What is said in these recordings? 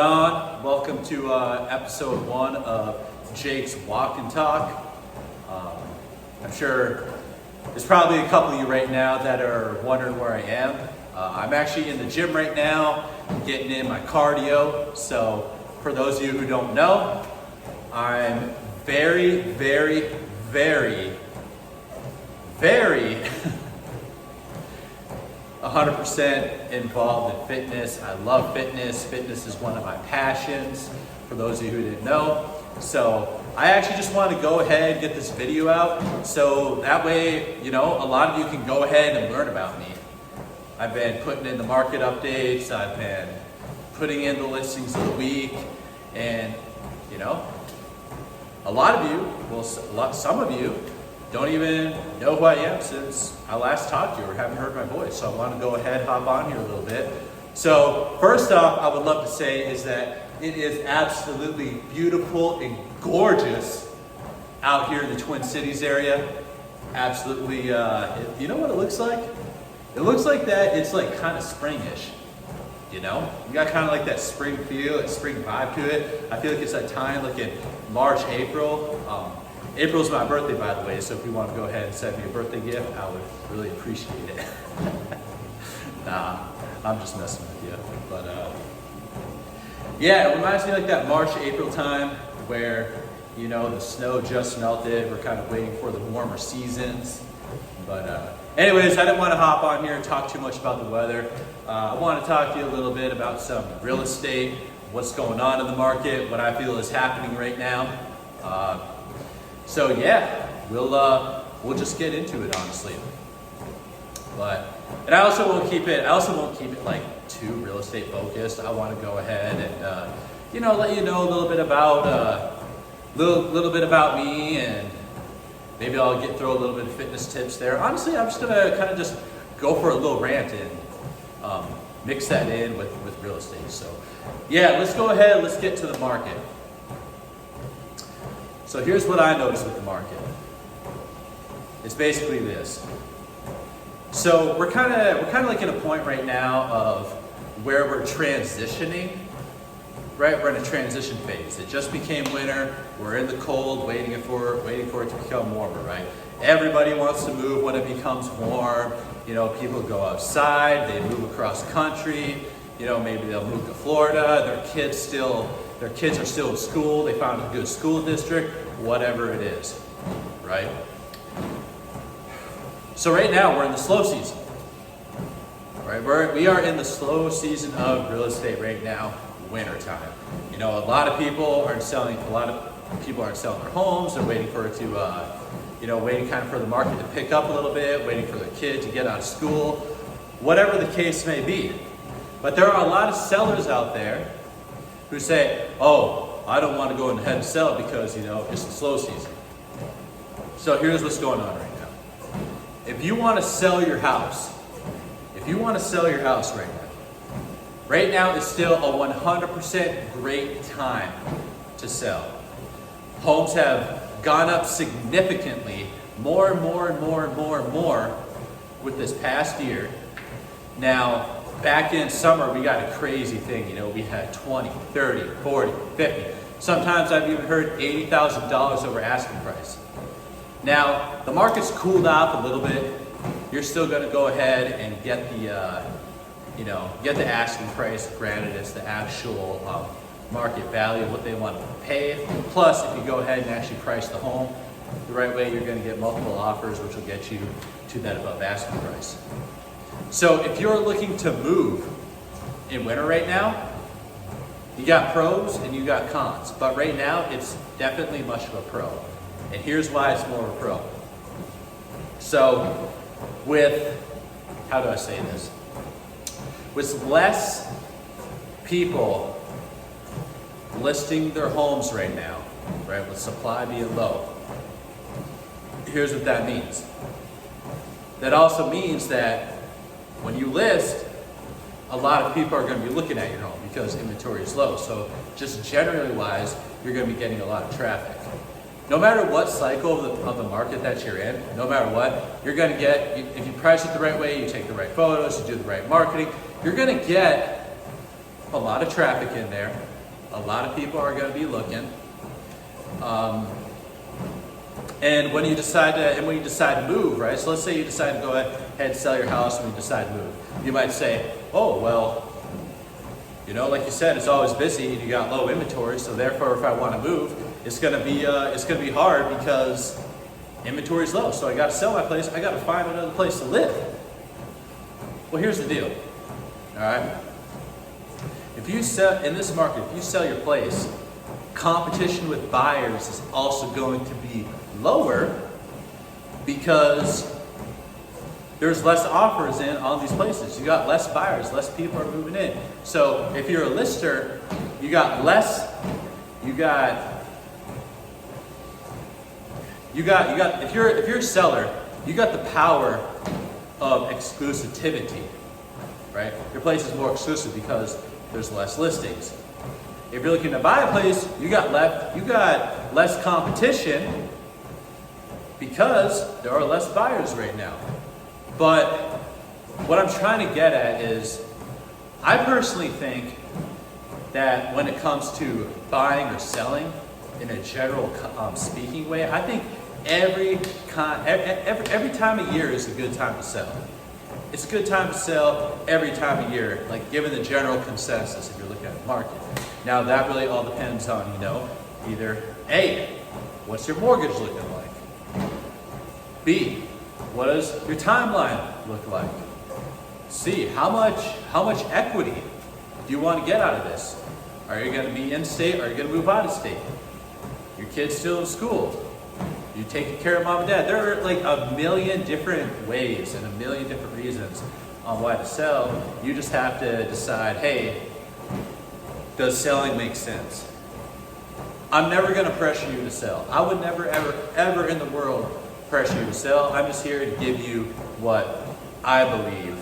Don, welcome to episode 1 of Jake's Walk and Talk. I'm sure there's probably a couple of you right now that are wondering where I am. I'm actually in the gym right now, getting in my cardio. So for those of you who don't know, I'm very 100% involved in fitness. I love fitness. Fitness is one of my passions, for those of you who didn't know. So I actually just want to go ahead and get this video out so that way, a lot of you can go ahead and learn about me. I've been putting in the market updates. I've been putting in the listings of the week, and a lot of you, some of you don't even know who I am since I last talked to you or haven't heard my voice. So I want to go ahead, hop on here a little bit. So first off, I would love to say is that it is absolutely beautiful and gorgeous out here in the Twin Cities area. Absolutely, you know what it looks like? It looks like that it's like kind of springish. You got kind of like that spring feel, that spring vibe to it. I feel like it's that time, like in March, April. April's my birthday, by the way, so if you want to go ahead and send me a birthday gift, I would really appreciate it. Nah, I'm just messing with you. But yeah, it reminds me like that March, April time where, the snow just melted. We're kind of waiting for the warmer seasons. But anyways, I didn't want to hop on here and talk too much about the weather. I want to talk to you a little bit about some real estate, what's going on in the market, what I feel is happening right now. So yeah, we'll just get into it, honestly. And I also won't keep it like too real estate focused. I want to go ahead and let you know a little bit about me, and maybe I'll throw a little bit of fitness tips there. Honestly, I'm just gonna kind of just go for a little rant and mix that in with real estate. So yeah, let's go ahead. Let's get to the market. So here's what I noticed with the market. It's basically this. So we're kind of like at a point right now of where we're transitioning, right? We're in a transition phase. It just became winter. We're in the cold, waiting for it to become warmer, right? Everybody wants to move when it becomes warm. People go outside, they move across country. Maybe they'll move to Florida. Their kids are still in school. They found a good school district, whatever it is, right? So right now we're in the slow season, right? We are in the slow season of real estate right now, winter time. A lot of people aren't selling their homes. They're waiting for it to, waiting kind of for the market to pick up a little bit, waiting for their kid to get out of school, whatever the case may be. But there are a lot of sellers out there who say, oh, I don't want to go ahead and sell because, it's the slow season. So here's what's going on right now. If you want to sell your house, right now is still a 100% great time to sell. Homes have gone up significantly, more and more with this past year. Now, back in summer, we got a crazy thing. We had 20, 30, 40, 50. Sometimes I've even heard $80,000 over asking price. Now, the market's cooled off a little bit. You're still going to go ahead and get the asking price. Granted, it's the actual market value of what they want to pay. Plus, if you go ahead and actually price the home the right way, you're going to get multiple offers, which will get you to that above asking price. So if you're looking to move in winter right now, you got pros and you got cons. But right now, it's definitely much of a pro. And here's why it's more of a pro. So how do I say this? With less people listing their homes right now, right, with supply being low, here's what that means. That also means that when you list, a lot of people are going to be looking at your home because inventory is low. So just generally wise, you're going to be getting a lot of traffic. No matter what cycle of the market that you're in, no matter what, you're going to get, if you price it the right way, you take the right photos, you do the right marketing, you're going to get a lot of traffic in there, A lot of people are going to be looking. And when you decide to move, right? So let's say you decide to go ahead and sell your house and you decide to move. You might say, oh, well, you know, like you said, it's always busy and you got low inventory. So therefore, if I want to move, it's going to be hard because inventory is low. So I got to sell my place. I got to find another place to live. Well, here's the deal. All right. If you sell in this market, if you sell your place, competition with buyers is also going to be lower because there's less offers in on these places. You got less buyers, less people are moving in. So if you're a lister, if you're a seller, you got the power of exclusivity, right? Your place is more exclusive because there's less listings. If you're looking to buy a place, you got less competition because there are less buyers right now. But what I'm trying to get at is, I personally think that when it comes to buying or selling in a general speaking way, I think every time of year is a good time to sell. It's a good time to sell every time of year, like given the general consensus if you're looking at the market. Now that really all depends on, either A, what's your mortgage looking like? B, what does your timeline look like? C, how much equity do you want to get out of this? Are you going to be in state or are you going to move out of state? Your kid's still in school. You taking care of mom and dad. There are like a million different ways and a million different reasons on why to sell. You just have to decide, hey, does selling make sense? I'm never going to pressure you to sell. I would never, ever, ever in the world pressure you to sell. I'm just here to give you what I believe,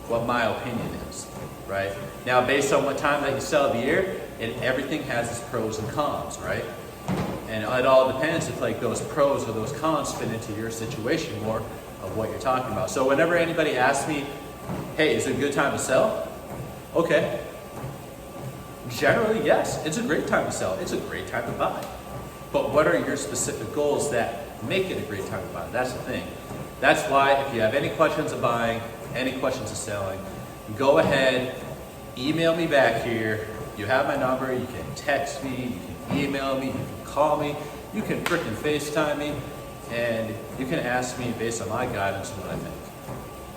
what my opinion is, right? Now, based on what time that you sell the year, everything has its pros and cons, right? And it all depends if like those pros or those cons fit into your situation more of what you're talking about. So whenever anybody asks me, hey, is it a good time to sell? Okay. Generally, yes, it's a great time to sell. It's a great time to buy. But what are your specific goals that make it a great time to buy? That's the thing. That's why if you have any questions of buying, any questions of selling, go ahead, email me back here. You have my number. You can text me. You can email me. You can call me. You can frickin' FaceTime me. And you can ask me based on my guidance what I think.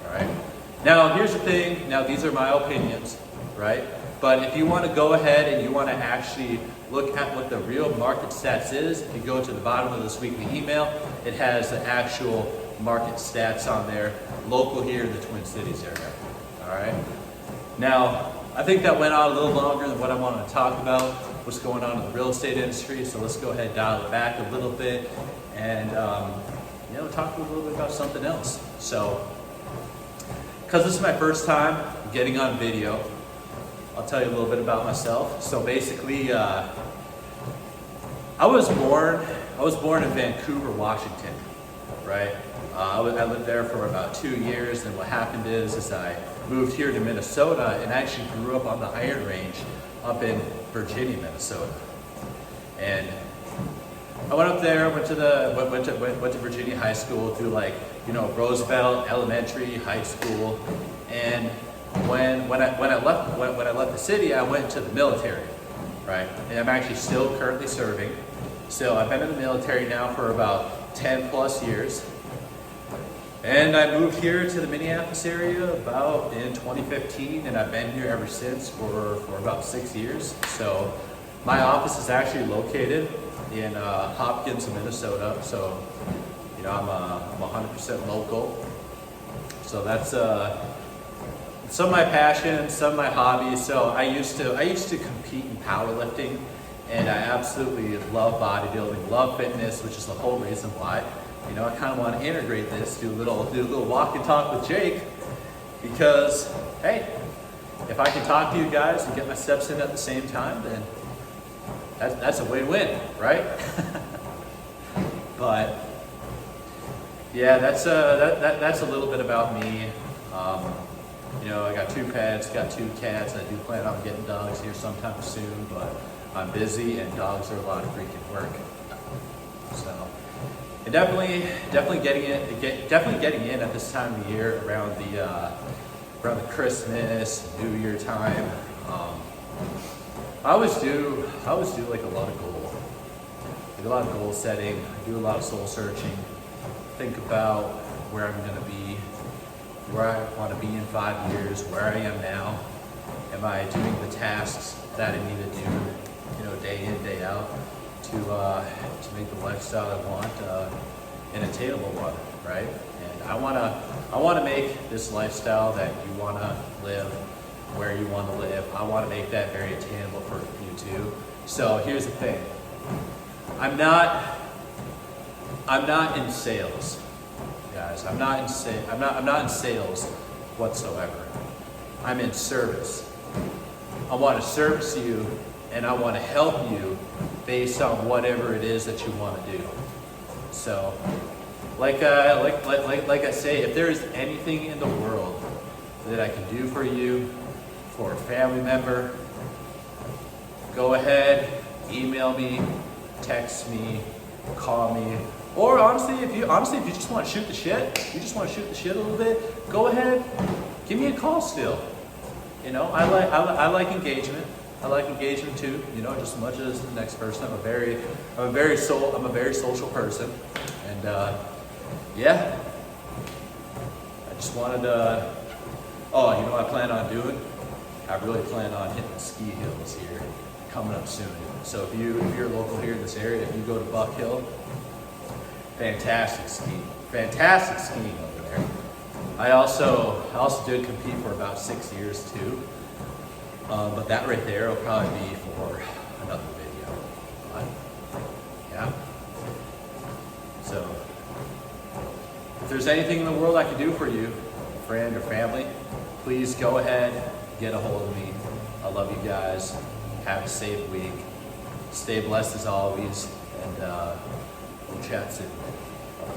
All right? Now, here's the thing. Now, these are my opinions, right? But if you want to go ahead and you want to actually look at what the real market stats is, if you go to the bottom of this weekly email, it has the actual market stats on there, local here in the Twin Cities area. All right? Now, I think that went on a little longer than what I wanted to talk about, what's going on in the real estate industry. So let's go ahead and dial it back a little bit and talk a little bit about something else. So, because this is my first time getting on video, I'll tell you a little bit about myself. So basically, I was born in Vancouver, Washington, right? I lived there for about 2 years, and what happened is I moved here to Minnesota and actually grew up on the Iron Range up in Virginia, Minnesota. And I went up there, went to Virginia High School through Roosevelt Elementary, high school, and when I left the city, I went to the military, right? And I'm actually still currently serving. So I've been in the military now for about 10 plus years. And I moved here to the Minneapolis area about in 2015, and I've been here ever since for about 6 years. So my office is actually located in Hopkins, Minnesota. So, I'm 100% local. So that's some of my passions, some of my hobbies. So I used to compete in powerlifting, and I absolutely love bodybuilding, love fitness, which is the whole reason why. I kind of want to integrate this, do a little walk and talk with Jake, because hey, if I can talk to you guys and get my steps in at the same time, then that's a win-win, right? But yeah, that's a little bit about me. I got 2 pets, got 2 cats. I do plan on getting dogs here sometime soon, but I'm busy, and dogs are a lot of freaking work. So, and definitely getting in at this time of the year around the Christmas, New Year time. I always do like a lot of goal setting. I do a lot of soul searching. Think about where I'm going to be, where I want to be in 5 years, where I am now. Am I doing the tasks that I need to do, day in, day out, to make the lifestyle I want an attainable one, right? And I want to make this lifestyle that you want to live, where you want to live. I want to make that very attainable for you too. So here's the thing. I'm not in sales, guys. I'm not in sales whatsoever. I'm in service. I want to service you, and I want to help you based on whatever it is that you want to do. So, like I say, if there is anything in the world that I can do for you, for a family member, go ahead, email me, text me, call me, or honestly, if you just want to shoot the shit, a little bit, go ahead, give me a call still. I like engagement. I like engagement too. Just as much as the next person. I'm a very social person, and yeah. I just wanted to. Oh, what I plan on doing? I really plan on hitting the ski hills here coming up soon. So if you're local here in this area, if you go to Buck Hill, fantastic skiing over there. I also did compete for about 6 years too, but that right there will probably be for another video. But, yeah. So if there's anything in the world I can do for you, friend or family, please go ahead, get a hold of me. I love you guys. Have a safe week. Stay blessed as always, and we'll chat soon. Bye.